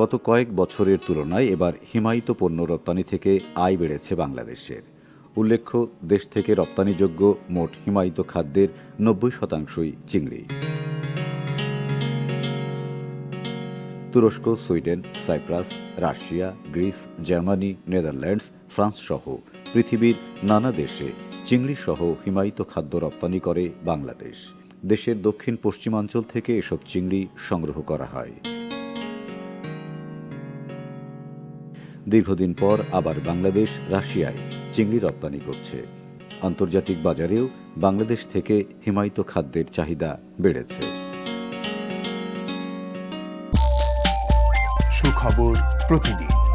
গত কয়েক বছরের তুলনায় এবার হিমায়িত পণ্য রপ্তানি থেকে আয় বেড়েছে বাংলাদেশের। উল্লেখ্য, দেশ থেকে রপ্তানিযোগ্য মোট হিমায়িত খাদ্যের ৯০%ই চিংড়ি। তুরস্ক, Sweden, Cyprus, Russia, Greece, Germany, Netherlands, France সহ পৃথিবীর নানা দেশে চিংড়ি সহ হিমায়িত খাদ্য রপ্তানি করে বাংলাদেশ। দেশের দক্ষিণ পশ্চিমাঞ্চল থেকে এসব চিংড়ি সংগ্রহ করা হয়। দীর্ঘদিন পর আবার বাংলাদেশ রাশিয়ায় চিংড়ি রপ্তানি করছে। আন্তর্জাতিক বাজারেও বাংলাদেশ থেকে হিমায়িত খাদ্যের চাহিদা বেড়েছে। সুখবর প্রতিদিন।